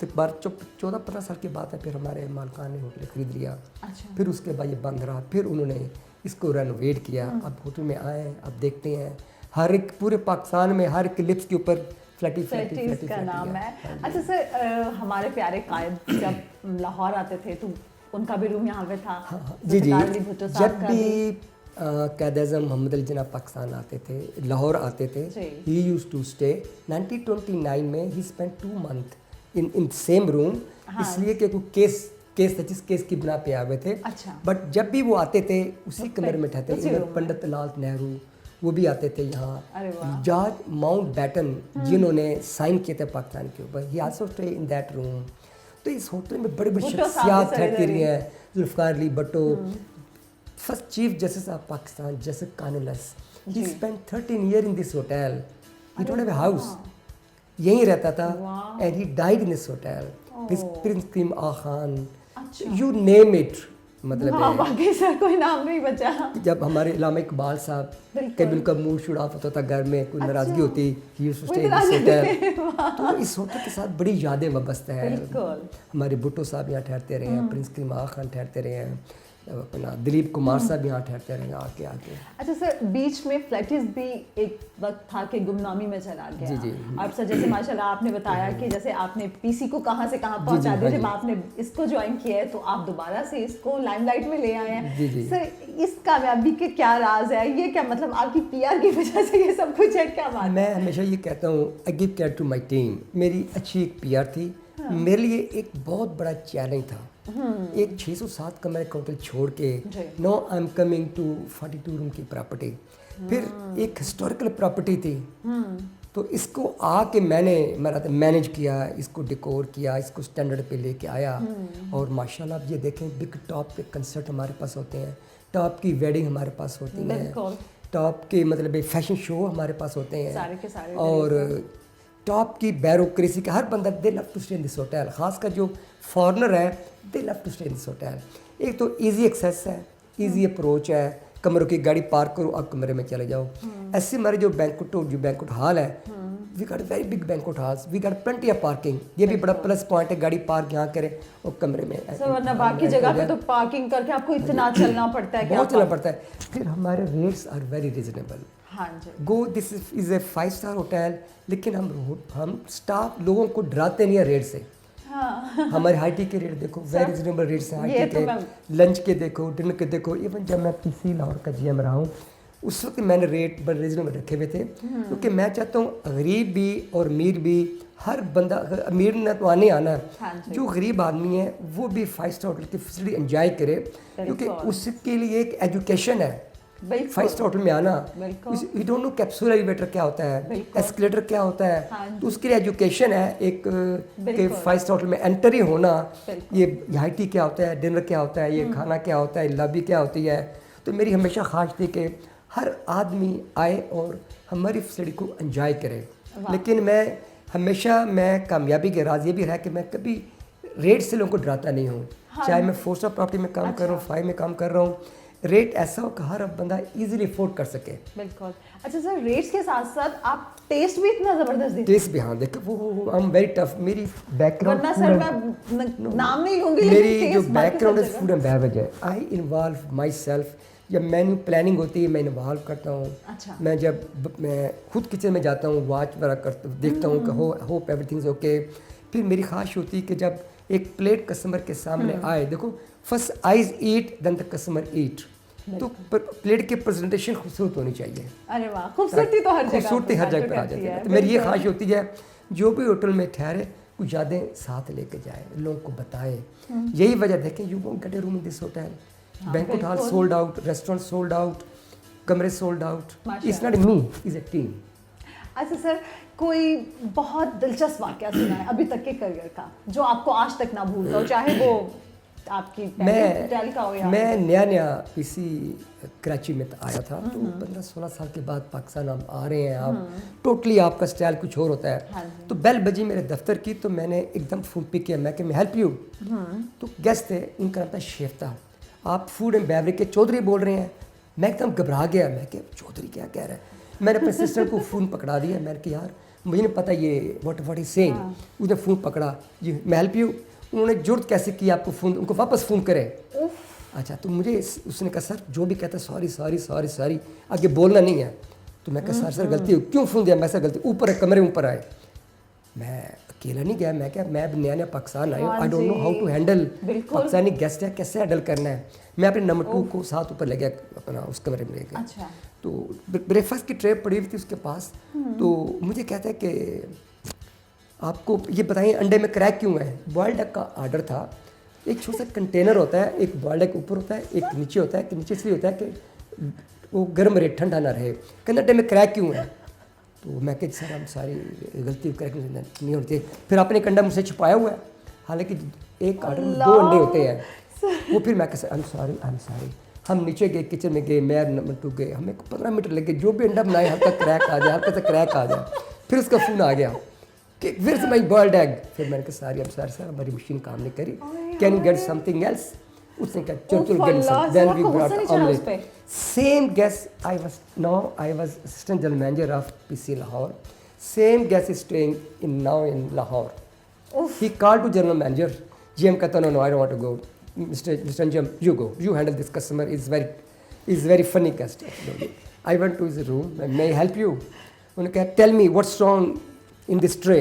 14-15 साल के बाद है, फिर हमारे मालकान ने होटल खरीद लिया। अच्छा। फिर उसके बाद ये बंद रहा, फिर उन्होंने इसको रेनोवेट किया। अब होटल में आए, अब देखते हैं हर एक पूरे पाकिस्तान में हर एक लिप्स के ऊपर फ्लैटीज का नाम है। अच्छा सर, हमारे प्यारे कायद जब लाहौर आते थे तो उनका भी रूम यहाँ पे था। जी जी, जुल्फ़िकार अली भुट्टो साहब जब का भी कायद आज़म मोहम्मद अली जिन्ना पाकिस्तान आते थे, लाहौर आते थे, जी। ही यूज्ड टू स्टे 1929 में he spend 2 months in same room, इसलिए कि कोई केस था जिस केस की बिना पे आए थे। अच्छा। बट जब भी वो आते थे उसी कमरे में ठहरते उसी थे। room में। पंडित लाल नेहरू वो भी आते थे यहाँ। अरे वाह। जॉर्ज माउंट बैटन जिन्होंने साइन किए थे पाकिस्तान के ऊपर, ही also stay in that room. तो इस होटल में बड़े बड़े भुट्टो साहब शख्सियात भी ठहरती सारे रही हैं, Zulfikar Ali Bhutto, first chief justice of Pakistan justice Cornelius, he spent 13 years in this hotel. He don't have a house. यहीं रहता था, and he died in this hotel. Prince Karim Aga Khan, you name it, मतलब हाँ, बाकी सर कोई नाम नहीं बचा। जब हमारे इलामा इकबाल साहब कभी उनका मूड शुड़ाफ होता था, घर में कोई नाराजगी होती, he used to stay in this hotel. तो इस होटल के साथ बड़ी यादें वाबस्ता है। हमारे भुट्टो साहब यहाँ ठहरते रहे हैं, प्रिंस करीम आगा खान ठहरते रहे हैं, अपना दिलीप कुमार साहब यहाँ ठहरते रहे आके आके। अच्छा सर, बीच में फ्लैटिस भी एक वक्त था कि गुमनामी में चला गया। जी, जी। और सर जैसे माशाल्लाह आपने बताया कि जैसे आपने पीसी को कहाँ से कहाँ पहुँचा दिया, जब आपने इसको ज्वाइन किया है तो आप दोबारा से इसको लाइमलाइट में ले आए हैं। जी, जी। सर इस कामयाबी के क्या राज है? ये क्या मतलब आपकी पीआर की वजह से ये सब कुछ है, क्या बात? मैं हमेशा ये कहता हूँ, I give care to my team. मेरी अच्छी एक पीआर थी। मेरे लिए एक बहुत बड़ा चैलेंज था, एक 607 कमरे का होटल छोड़ के no I am coming to 42 room की प्रॉपर्टी, फिर एक हिस्टोरिकल प्रॉपर्टी थी। तो इसको आके मैंने मैनेज किया, इसको डेकोर किया, इसको स्टैंडर्ड पे लेके आया। और माशाल्लाह आप ये देखें, बिग टॉप पे कंसर्ट हमारे पास होते हैं, टॉप की वेडिंग हमारे पास होती है, टॉप के मतलब फैशन शो हमारे पास होते हैं, सारे के सारे और टॉप की बैरोक्रेसी का हर बंदा they love to stay in this hotel. खासकर जो फॉरनर है they love to stay in this hotel. एक तो इजी एक्सेस है, इजी अप्रोच है, कमरों की गाड़ी पार्क करो, आप कमरे में चले जाओ। ऐसे हमारे जो बैंक्वेट हॉल है, we got very big banquet halls, we got plenty of parking. ये भी बड़ा प्लस पॉइंट है, गाड़ी पार्क यहाँ करें और कमरे में। सर वरना बाकी जगह पे तो पार्किंग करके आपको इतना चलना पड़ता है, बहुत चलना पड़ता है। फिर हमारे रेट्स आर वेरी रिजनेबल। हाँ जी। Go this is a 5-star hotel, लेकिन हम स्टाफ लोगों को डराते नहीं है रेट से। हाँ। हमारे हाई टी के रेट देखो, वेरी रिजनेबल रेट्स हैं हाई टी के, लंच के देखो, डिनर के देखो। इवन जब मैं पीसी लाहौर का जीएम रहा हूँ उस वक्त मैंने रेट बड़े रिजनेबल रखे हुए थे, क्योंकि मैं चाहता हूँ गरीब भी और अमीर भी, हर बंदा, अमीर ने तो आने आना है, जो गरीब आदमी है वो भी 5-star होटल की फैसिलिटी एंजॉय करे, क्योंकि उसके लिए एक एजुकेशन है 5-star होटल में आना। You don't know capsule elevator क्या होता है, एस्केलेटर क्या होता है, तो उसके लिए एजुकेशन है एक कि 5-star होटल में एंट्री होना, ये हाई टी क्या होता है, डिनर क्या होता है, ये खाना क्या होता है, लॉबी क्या होती है। तो मेरी हमेशा ख्वाहिश थी कि हर आदमी आए और हमारी फैसिलिटी को एंजॉय करे। लेकिन मैं कामयाबी के राज ये भी रहा कि मैं कभी रेट से लोगों को डराता नहीं हूँ। चाहे मैं 4-star प्रॉपर्टी में काम कर रहा हूँ, 5 में काम कर रहा हूँ, रेट ऐसा हो कि हर बंदा इजीली अफोर्ड कर सके। बिल्कुल। अच्छा सर, रेट्स के साथ साथ आप टेस्ट भी इतना जबरदस्त देते हैं। टेस्ट भी, हाँ देखो वो आई एम वेरी टफ। मेरी बैकग्राउंड, वरना सर मैं नाम नहीं लूंगी, मेरी जो बैकग्राउंड है फूड एंड बेवरेज है। आई इन्वॉल्व माई सेल्फ, जब मेन्यू प्लानिंग होती है मैं इन्वॉल्व करता हूँ। अच्छा। मैं खुद किचन में जाता हूँ, वॉच वगैरह करता हूँ, देखता हूँ कि होप एवरीथिंग इज ओके। फिर मेरी ख्वाहिश होती है कि जब एक प्लेट कस्टमर के सामने आए, देखो first eyes eat then the customer eat, तो प्लेट की प्रेजेंटेशन खूबसूरत होनी चाहिए। अरे वाह, खूबसूरती तो हर जगह, खूबसूरती हर जगह पर आ जाती है। तो मेरी ये ख्वाहिश होती है जो भी होटल में ठहरे कुछ यादें साथ लेके जाए, लोगों को बताए। यही वजह देखें, you won't get a room in this hotel, banquet hall sold out, restaurant sold out, कमरे sold out. It's not me, is a team. अच्छा सर, कोई बहुत दिलचस्प वाकया सुना है अभी तक के करियर का जो आपको आज तक ना भूलता हो, चाहे वो आपकी होटल का हो या मैं नया इसी कराची में आया था, तो 15-16 साल के बाद पाकिस्तान हम आ रहे हैं, आप टोटली आपका स्टाइल कुछ और होता है। तो बेल बजी मेरे दफ्तर की, तो मैंने एकदम फ़ोन पिक किया, मैं कि मैं हेल्प यू। तो गेस्ट थे, इनका नाम था शेफ्ता, आप फूड एंड बेवरेज के चौधरी बोल रहे हैं। मैं एकदम घबरा गया, मैं कि चौधरी क्या कह रहा है। मैंने अपने सिस्टर को फ़ोन पकड़ा दिया, मैंने कहा यार मुझे नहीं पता ये व्हाट इज सेइंग। उसने फ़ोन पकड़ा, जी मैं हेल्प यू। उन्होंने जरूरत कैसे की आपको फ़ोन, उनको वापस फ़ोन करें। अच्छा, तो मुझे उसने कहा सर जो भी कहता है सॉरी, आगे बोलना नहीं है। तो मैं कहा सर गलती हो, क्यों फ़ोन दिया। मैं सर गलती, ऊपर कमरे ऊपर आए। मैं अकेला नहीं गया, मैं क्या, मैं नया पाकिस्तान आया हूँ, I don't know how to handle Pakistani guest है, कैसे हैंडल करना है। मैं अपने नंबर 2 को साथ ऊपर ले गया, अपना उस कमरे में ले गया। अच्छा। तो ब्रेकफास्ट की ट्रे पड़ी हुई थी उसके पास। तो मुझे कहता है कि आपको ये बताइए अंडे में क्रैक क्यों है। बॉयल्ड एग का आर्डर था। एक छोटा सा कंटेनर होता है, एक बॉयल्ड एग ऊपर होता है, एक नीचे होता है। कि नीचे इसलिए होता है कि वो गर्म रहे, ठंडा ना रहे। कहते अंडे में क्रैक क्यों है। तो मैं कह सर हम सारी गलती क्रैक नहीं होती। फिर आपने एक अंडा मुझसे छुपाया हुआ है, हालांकि एक आर्डर में 2 अंडे होते हैं। वो फिर मैं कह आई एम सॉरी। हम नीचे गए, किचन में गए, मैं नंबर 2 गए, हमें 15 मिनट लगे, जो भी अंडा बनाए हल्का क्रैक आ जाए, हल्का सा क्रैक आ जाए। फिर उसका फ़ोन आ गया कि where is my boiled egg. फिर मैंने कहा सॉरी सर हमारी मशीन काम नहीं करी, can you get something else. उसने कहा चलो get some, then we brought omelette. Same guest I was assistant general manager of PC Lahore. Same guest is staying in Lahore. He called to general manager, GM कहता no I don't want to go, mister GM you go, you handle this customer, is very funny guest. I went to his room, may I help you. उन्होंने कहा tell me what's wrong in this tray.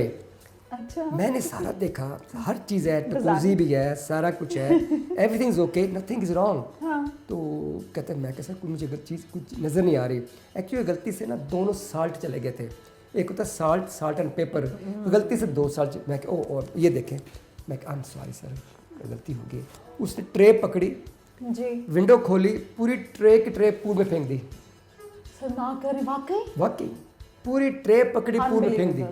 अच्छा। मैंने सारा देखा, हर चीज़ है, टकोजी भी है, सारा कुछ है, everything is okay, nothing is wrong. तो कहते हैं मैं कैसा कुछ मुझे चीज़ कुछ नज़र नहीं आ रही। एक्चुअली गलती से ना दोनों साल्ट चले गए थे, एक होता है साल्ट एंड पेपर, गलती से 2 साल्ट। मैं ओ ये देखें, मैं आई एम सॉरी सर गलती हो गई। उसने ट्रे पकड़ी जी, विंडो खोली, पूरी ट्रे की ट्रे पूल में फेंक दी। सर ना करें, वाकई पूरी ट्रे पकड़ी पूल में फेंक दी।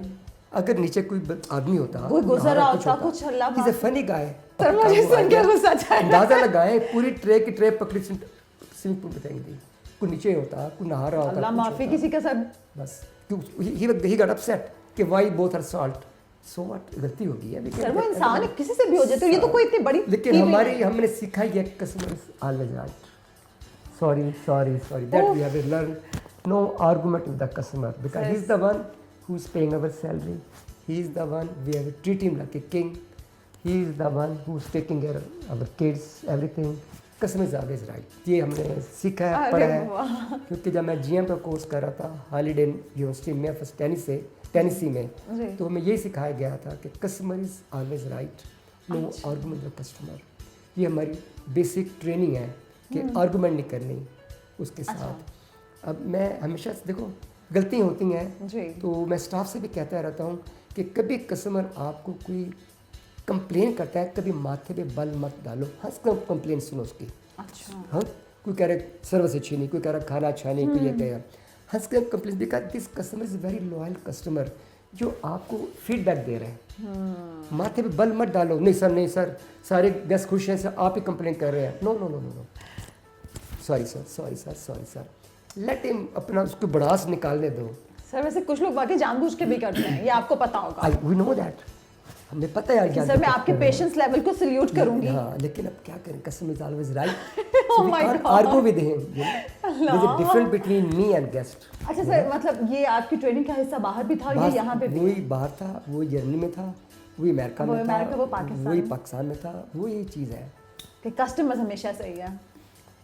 अगर नीचे कोई आदमी होता, कोई गुजर रहा होता, कुछ हल्ला is a funny guy. Sir मुझे सुन के गुस्सा चढ़ा। अंदाजा लगाए, पूरी ट्रे की ट्रे पकड़ी स्विमिंग पूल में फेंक दी। कोई नीचे होता, कोई नहा रहा होता, अल्लाह माफी किसी का सर। बस ही गॉट अपसेट कि why both are salt. So what, गलती हो गई है। सर वो इंसान है, किसी से भी हो जाए, तो ये तो कोई इतनी बड़ी लेकिन हमने सीखा ये customer is always right. Sorry that we have learn no argument with the customer because he is the one who is paying our salary. He is the one we have to treat him like a king. He is the one who is taking care of our kids, everything. Customer is always right. ये हमने सीखा है, पढ़ा है। क्योंकि जब मैं जीएम का कोर्स कर रहा था हॉलीडे यूनिवर्सिटी में फर्स्ट टेनेसी में, तो हमें यही सिखाया गया था कि customer is always right, no argument with customer. ये हमारी बेसिक ट्रेनिंग है कि आर्गूमेंट नहीं करनी उसके साथ। अब मैं हमेशा देखो गलतियाँ होती हैं, तो मैं स्टाफ से भी कहता रहता हूँ कि कभी कस्टमर आपको कोई कंप्लेन करता है, कभी माथे पे बल मत डालो, हंस कर कंप्लेन सुनो उसकी। अच्छा। हाँ, कोई कह रहा सर्विस अच्छी नहीं, कोई कह रहा खाना अच्छा नहीं, कोई ये कह रहा हंस कर complain, because this customer is very loyal customer जो आपको फीडबैक दे रहे हैं। माथे पे बल मत डालो, नहीं सर सारे गेस्ट खुश हैं सर, आप ही कंप्लेन कर रहे हैं। No, sorry sir let him अपना उसको बड़ास निकालने दो। सर वैसे कुछ लोग बाकी जानबूझ के भी करते हैं, ये आपको पता होगा। वी नो दैट, हमें पता है यार। सर मैं आपके पेशेंस लेवल को सल्यूट करूंगी। हाँ, लेकिन अब क्या करें, customer is always right, so we can't argue with him. There is a difference between me and guest. अच्छा सर, मतलब ये आपकी ट्रेनिंग का हिस्सा बाहर भी था, ये यहाँ पे भी? वही बाहर था, वो जर्मनी में था, वही अमेरिका में था, वो पाकिस्तान में था। वो ये चीज़ है कि कस्टमर हमेशा सही है।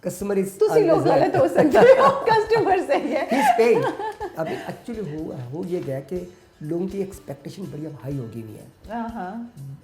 कस्टमर इज तुसी लोग गलत हो सकते हो, कस्टमर सही है। ही इज पेइंग। अब एक्चुअली हो ये गया कि लोगों की एक्सपेक्टेशन बड़ी अब हाई हो गई हुई है।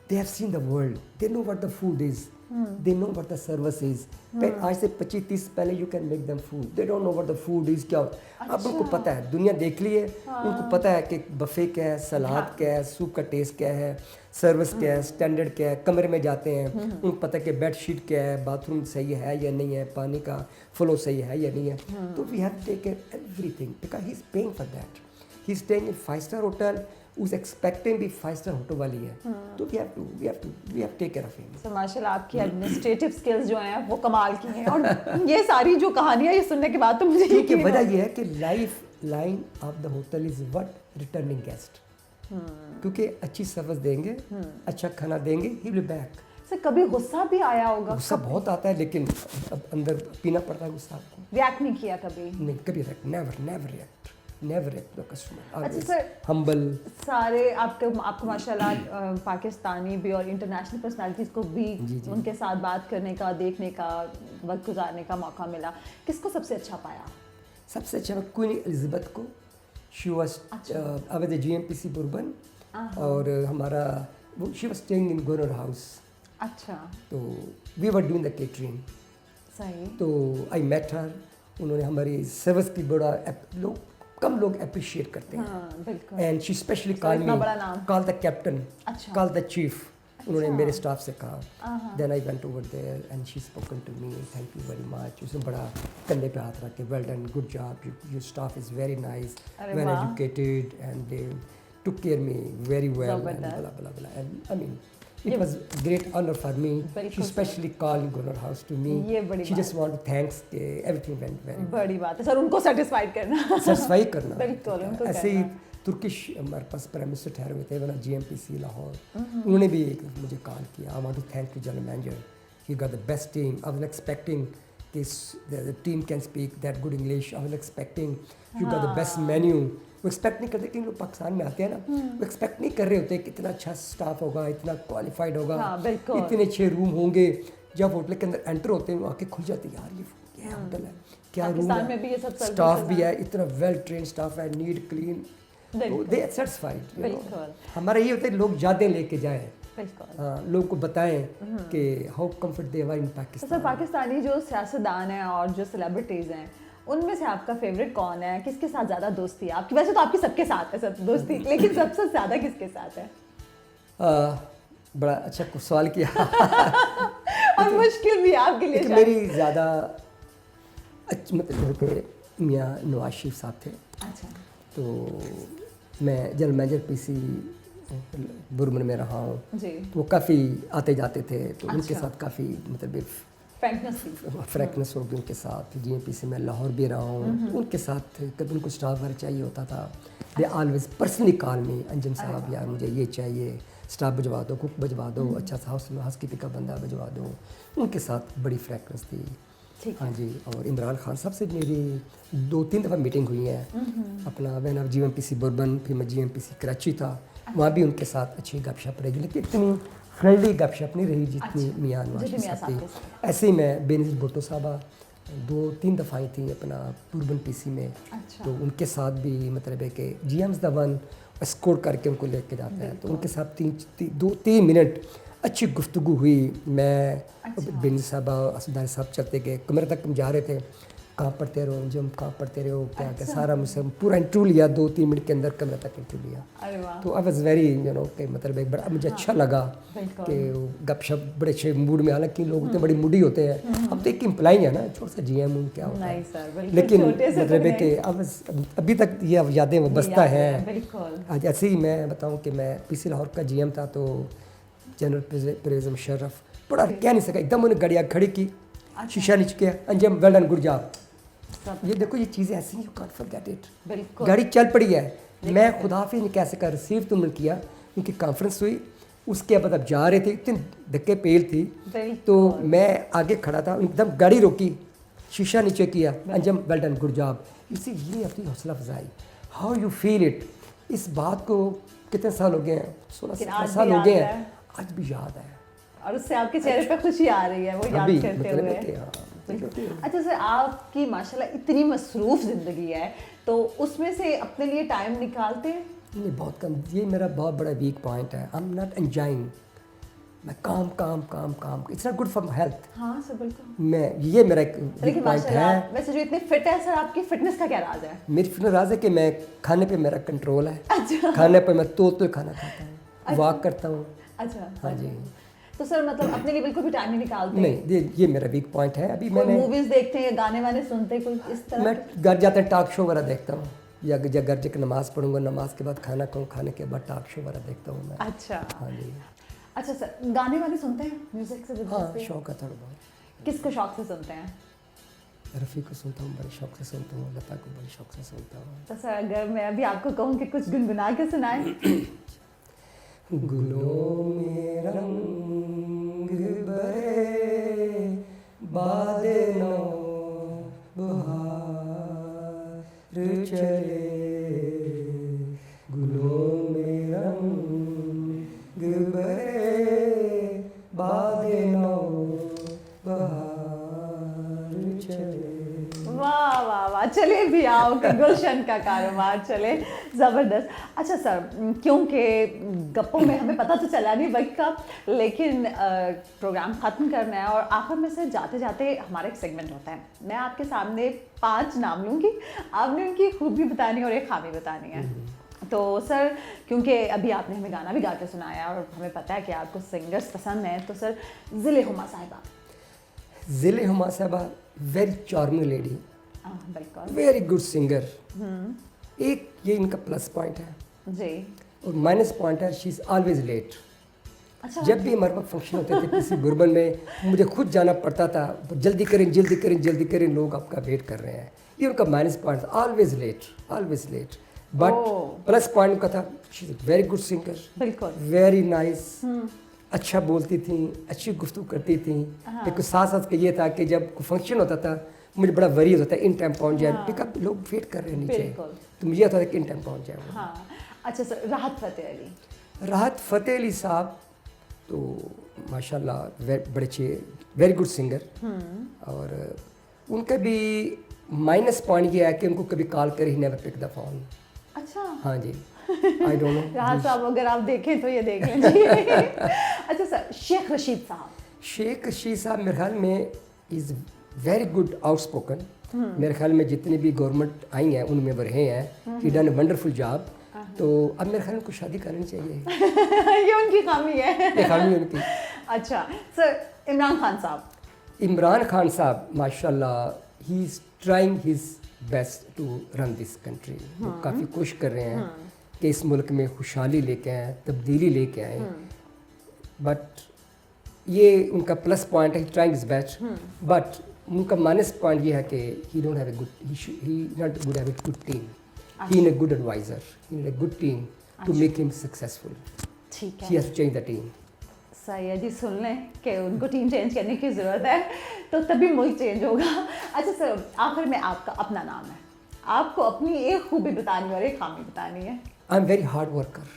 They have seen the world, they know what the food is, they know what the service is. आज से 25-30 पहले you can make them food, they don't know what the food is क्या। अब उनको पता है, दुनिया देख ली है, उनको पता है कि बफे क्या है, सलाद क्या है, सूप का टेस्ट क्या है, सर्विस क्या है, स्टैंडर्ड क्या है। कमरे में जाते हैं, उनको पता है कि बेड शीट क्या है, बाथरूम सही है या नहीं है, पानी का फ्लो सही है या नहीं है। तो we have to take care everything because he is paying for that. He staying in 5-star hotel, उस एक्सपेक्टिंग भी 5-star होटल वाली है, तो we have take care of him. So माशाल्लाह आपकी एडमिनिस्ट्रेटिव स्किल्स जो हैं वो कमाल की हैं, और ये सारी जो कहानियाँ ये सुनने के बाद तो मुझे क्योंकि यकीन वजह ये है कि life line of the hotel is what returning guest, क्योंकि अच्छी सर्विस देंगे, अच्छा खाना देंगे, ही विल बैक। सर कभी गुस्सा भी आया होगा? गुस्सा बहुत आता है, लेकिन अब अंदर पीना पड़ता है गुस्सा आपको। रिएक्ट नहीं किया कभी? नहीं, कभी react, never react the customer. अच्छा सर, हम्बल। सारे आपको माशाल्लाह पाकिस्तानी भी और इंटरनेशनल पर्सनालिटीज़ को भी उनके साथ बात करने का, देखने का, वक्त गुजारने का मौका मिला, किसको सबसे अच्छा पाया? सबसे अच्छा क्वीन एलिजाबेथ को, शी वाज अब GMPC बुर्बन, और हमारा she was staying in governor house. अच्छा, तो we were doing the catering, सही। तो आई मेट हर, उन्होंने हमारी सर्विस की बड़ा कम लोग अप्रिशिएट करते हैं, हाँ बिल्कुल। And she specially So, call इतना मी, बड़ा नाम। कॉल द कैप्टन, अच्छा। कॉल द चीफ, उन्होंने अच्छा। मेरे स्टाफ से कहा। Then I went over there and she spoken to me, thank you very much. उसने बड़ा कंधे पे हाथ रख के, well done, good job, your staff is very nice, अरे वेल वाह। Educated, and they took care me very well, and जबरदस्त। blah blah blah, and I mean it was great honor for me. बिल्कुल She sir. specially called Governor House to me. ये बड़ी She बात just want to thanks कि everything went very well. बड़ी बात है सर, उनको सेटिस्फाइड करना। सैटिस्फाई करना। बिल्कुल, उनको ऐसे ही करना। तुर्किश हमारे पास प्राइम मिनिस्टर ठहरे हुए थे वरना GMPC लाहौर, उन्होंने भी मुझे कॉल किया, I want to thank you general manager, he got the best team, I was expecting कि the team can speak that good English, I was expecting you got the best menu. वो एक्सपेक्ट नहीं करते कि लोग पाकिस्तान में आते हैं ना, वो एक्सपेक्ट नहीं कर रहे होते कि इतना अच्छा स्टाफ होगा, इतना क्वालिफाइड होगा, हाँ, बिल्कुल। इतने अच्छे रूम होंगे। जब होटल के अंदर एंटर होते हैं वो आके खुल जाती है, यार ये होटल है, क्या रूम पाकिस्तान में है, भी ये सब services स्टाफ भी हैं। है, इतना वेल ट्रेन स्टाफ है, नीट क्लीन, बिल्कुल। They are satisfied. बिल्कुल। हमारा ये होता है लोग यादें लेके जाएं, बिल्कुल। हाँ, लोगों को बताएं कि how comfort they are in तो सर पाकिस्तान। पाकिस्तानी जो सियासतदान हैं और जो सेलिब्रिटीज़ हैं, उनमें से आपका फेवरेट कौन है? किसके साथ ज़्यादा दोस्ती है आपकी? वैसे तो आपकी सबके साथ है सब दोस्ती, लेकिन सबसे ज़्यादा किसके साथ है? बड़ा अच्छा सवाल किया। और मुश्किल भी है आपके लिए लेकिन शायद। मेरी ज़्यादा मतलब कि मियाँ नवाज शरीफ साहब थे, अच्छा। तो मैं जनरल मैनेजर PC बुरमन में रहा हूँ, जी। तो वो काफ़ी आते जाते थे, तो उनके अच्छा। साथ काफ़ी मतलब फ्रैंकनेस थी। फ्रैंकनेस होगी उनके साथ। GMPC में लाहौर भी रहा हूँ, उनके साथ कभी उनको स्टाफ वर्क चाहिए होता था, दे ऑलवेज पर्सनली कॉल मी, अंजम साहब यार मुझे ये चाहिए, स्टाफ भिजवा दो, कुक भिजवा दो, अच्छा सा हाउसकीपिंग का बंदा भिजवा दो। उनके साथ बड़ी फ्रैंकनेस थी। ठीक हाँ जी। और इमरान खान साहब से मेरी 2-3 दफ़ा मीटिंग हुई है, अपना वैन ऑफ GMPC बुरबन, फिर मैं GMPC कराची था, वहाँ भी उनके साथ अच्छी गपशप रहेगी, लेकिन इतनी फ्रेंडली गपशप नहीं रही जितनी मियाँ नवाज जितनी मियाँ साहब साहब के थी। ऐसे ही मैं बेनज़ीर भुट्टो साहबा 2-3 दफ़ा आई थी अपना बुरबन PC में, अच्छा। तो उनके साथ भी मतलब है कि GM's द वन एस्कोर्ट करके उनको लेके जाता है, तो उनके साथ 2-3 मिनट अच्छी गुफ्तगू हुई। मैं बेनज़ीर साहबा असदार साहब चलते गए, कमरे तक हम जा रहे थे, कहाँ पढ़ते रहो जम, कहाँ पढ़ते रहो, क्या क्या सारा मुझसे पूरा इंटरव्यू लिया, 2-3 मिनट के अंदर कमरे तक इंटरव्यू लिया। अरे वाह। तो आई वॉज वेरी कि मतलब एक बड़ा मुझे अच्छा लगा बिल्कुल। कि वो गपशप बड़े अच्छे मूड में, हालांकि लोग इतने बड़े मूडी होते हैं, हम तो एक एम्प्लॉई है ना, छोटा सा GM क्या होता है, नहीं सर, बिल्कुल लेकिन छोटे से मतलब है तो कि अभी तक ये यादें वो बसता याद है। बिल्कुल। आज ऐसे ही मैं बताऊं कि मैं PC लाहौर का GM था, तो जनरल परवेज़ मुशर्रफ बड़ा कह नहीं सका, एकदम उन्हें गाड़ियाँ खड़ी की, शीशा नीचे किया, Anjum well done good job. ये देखो ये चीज़ें ऐसी हैं, यू कांट फॉरगेट इट। बिल्कुल। गाड़ी चल पड़ी है, मैं खुद हाफिज़ ने कैसे कर रिसीव तुमने किया, उनकी कॉन्फ्रेंस हुई, उसके बाद अब जा रहे थे, इतने धक्के पेल थी, तो मैं आगे खड़ा था, एकदम गाड़ी रोकी, शीशा नीचे किया, Anjum well done good job. इससे ये अपनी हौसला अफजाई, हाउ यू फील इट, इस बात को कितने साल हो गए हैं, 16-17 साल हो गए हैं, आज भी याद है, और उससे आपके चेहरे पे खुशी आ रही है वो याद अभी करते मतलब हुए। है कि हाँ। अच्छा सर, आपकी माशाल्लाह इतनी मसरूफ ज़िंदगी है, तो उसमें से अपने लिए टाइम निकालते हैं? नहीं, बहुत कम। ये मेरा बहुत बड़ा वीक पॉइंट है, आई एम नॉट एंजॉइंग, मैं काम काम काम काम, it's not good for my health. हाँ सर बिल्कुल। मैं ये मेरा एक वीक लेकिन पॉइंट माशाल्लाह है। वैसे जो इतने फिट है सर, आपकी फिटनेस का क्या राज है? मेरी फिटनेस राज है कि मैं खाने पे मेरा कंट्रोल है। अच्छा। खाने पे मैं तो खाना खाता हूँ, वॉक करता हूँ। अच्छा। हाँ जी। तो सर मतलब अपने लिए बिल्कुल भी टाइम नहीं निकालते? नहीं, ये मेरा वीक पॉइंट है। अभी कोई मैंने मूवीज देखते हैं, गाने वाने सुनते हैं, कोई इस तरह? मैं घर जाते टाक शो वगैरह देखता हूँ। या घर जाकर नमाज़ पढ़ूंगा, नमाज के बाद खाना खाऊँ, खाने के बाद टॉक शो वगैरह देखता हूँ मैं। अच्छा हाँ जी। अच्छा सर, गाने वाने सुनते हैं? म्यूजिक से हाँ दिलचस्पी? शौक है थोड़ा बहुत। किसको शौक से सुनते हैं? रफ़ी को सुनता हूँ, बड़े शौक से सुनता हूँ, लता को बड़े शौक से सुनता हूँ। तो सर अगर मैं अभी आपको कहूँ कि कुछ गुनगुना के सुनाएं? गुलों में रंग भरे बादे नौ बहार चले, गुलों में रंग भरे बादे नौ बहार चले। वाह वाह वाह, चले भी आओ कि गुलशन का कारोबार चले, ज़बरदस्त। अच्छा सर, क्योंकि गप्पों में हमें पता तो चला नहीं वक्त का, लेकिन प्रोग्राम ख़त्म करना है और आखिर में से जाते जाते हमारा एक सेगमेंट होता है। मैं आपके सामने 5 नाम लूँगी, आपने उनकी खूबी बतानी और एक खामी बतानी है। तो सर, क्योंकि अभी आपने हमें गाना भी गा के सुनाया और हमें पता है कि आपको सिंगर्स पसंद हैं, तो सर ज़िले हुमा साहिबा। ज़िले हुमा साहिबा वेरी चार्मिंग लेडी, बिल्कुल वेरी गुड सिंगर। एक ये इनका प्लस पॉइंट है जी। और माइनस पॉइंट है, शी इज़ ऑलवेज लेट। अच्छा, जब भी हमारे पास फंक्शन होते थे किसी गुरबन में, मुझे खुद जाना पड़ता था, जल्दी करें जल्दी करें जल्दी करें, लोग आपका वेट कर रहे हैं। ये उनका minus point, always late. But plus point का था, she is very good singer, बिल्कुल वेरी नाइस, अच्छा बोलती थी, अच्छी गुफ्तगू करती थी। लेकिन साथ साथ के ये था कि जब कोई फंक्शन होता था मुझे बड़ा वरी होता था इन टाइम पहुंच जाए, पिकअप लोग वेट कर रहे हैं नीचे, तो मुझे होता था कि इन टाइम पहुंच जाए वो। हाँ। अच्छा सर, राहत फ़तेह अली। राहत फ़तेह अली साहब तो माशाल्लाह बड़े अच्छे, वेरी गुड सिंगर। और उनका भी माइनस पॉइंट ये है कि उनको कभी कॉल कर he never pick the phone. अच्छा हाँ जी, आई डोंट नो। राहत साहब अगर आप देखें तो ये देख लें जी। अच्छा सर, शेख रशीद साहब। शेख रशीद साहब मेरे ख्याल में इज़ वेरी गुड आउटस्पोकन। मेरे ख्याल में जितनी भी गवर्नमेंट आई हैं उनमें वो रहे हैं, ही डन वंडरफुल जॉब। तो अब मेरे ख्याल में कुछ शादी करनी चाहिए। ये उनकी खामी है। ये खामी उनकी। अच्छा सर, इमरान खान साहब। इमरान खान साहब माशाल्लाह, he is trying his best to run this country. वो काफ़ी कोशिश कर रहे हैं कि इस मुल्क में खुशहाली लेके आएँ, तब्दीली लेके आएँ। बट ये उनका प्लस पॉइंट है, ट्राइंग हिज बेस्ट। बट उनका माइनस पॉइंट ये है कि he don't have a good, he not good have a good team, he need a good advisor, he need a good team to make him successful. ठीक ही है, has to change the team. सही है जी, सुन लें कि उनको टीम चेंज करने की ज़रूरत है, तो तभी मुल्क चेंज होगा। अच्छा सर, आखिर में आपका अपना नाम है, आपको अपनी एक खूबी बतानी और एक खामी बतानी है। I am very hard worker,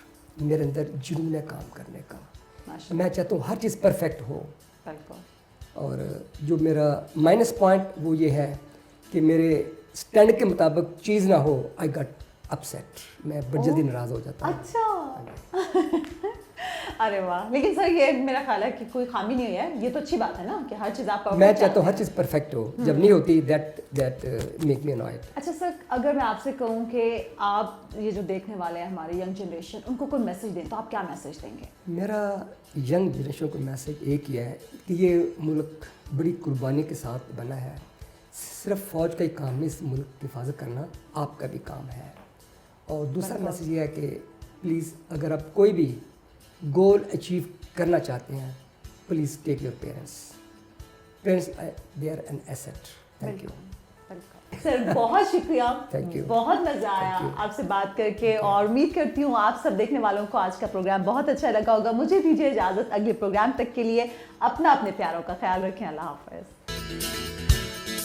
मेरे अंदर जुनून है काम करने का। माशाल्लाह, मैं चाहता हूँ हर चीज़ परफेक्ट हो। बिल्कुल। और जो मेरा माइनस पॉइंट वो ये है कि मेरे स्टैंड के मुताबिक चीज़ ना हो, आई गट अपसेट, मैं बड़ी जल्दी नाराज़ हो जाता हूँ। अच्छा। अरे वाह, लेकिन सर ये मेरा ख्याल है कि कोई खामी नहीं है, ये तो अच्छी बात है ना कि हर चीज़ आप मैं चाहता हूँ हर चीज़ परफेक्ट हो, जब नहीं होती दैट मेक मी अनॉयड। अच्छा सर, अगर मैं आपसे कहूँ कि आप ये जो देखने वाले हैं हमारी यंग जनरेशन, उनको कोई मैसेज दें तो आप क्या मैसेज देंगे? मेरा यंग जनरेशन को मैसेज एक ही है कि ये मुल्क बड़ी कुर्बानी के साथ बना है। सिर्फ फ़ौज का ही काम नहीं, इस मुल्क की हिफाजत करना आपका भी काम है। और दूसरा मैसेज ये है कि प्लीज़ अगर आप कोई भी गोल अचीव करना चाहते हैं, please take your parents they are an asset. Thank you sir, बहुत शुक्रिया। Thank you. बहुत मज़ा आया Thank you. आपसे बात करके और उम्मीद करती हूँ आप सब देखने वालों को आज का प्रोग्राम बहुत अच्छा लगा होगा। मुझे दीजिए इजाज़त, अगले प्रोग्राम तक के लिए अपने प्यारों का ख्याल रखें। अल्लाह हाफ़िज़।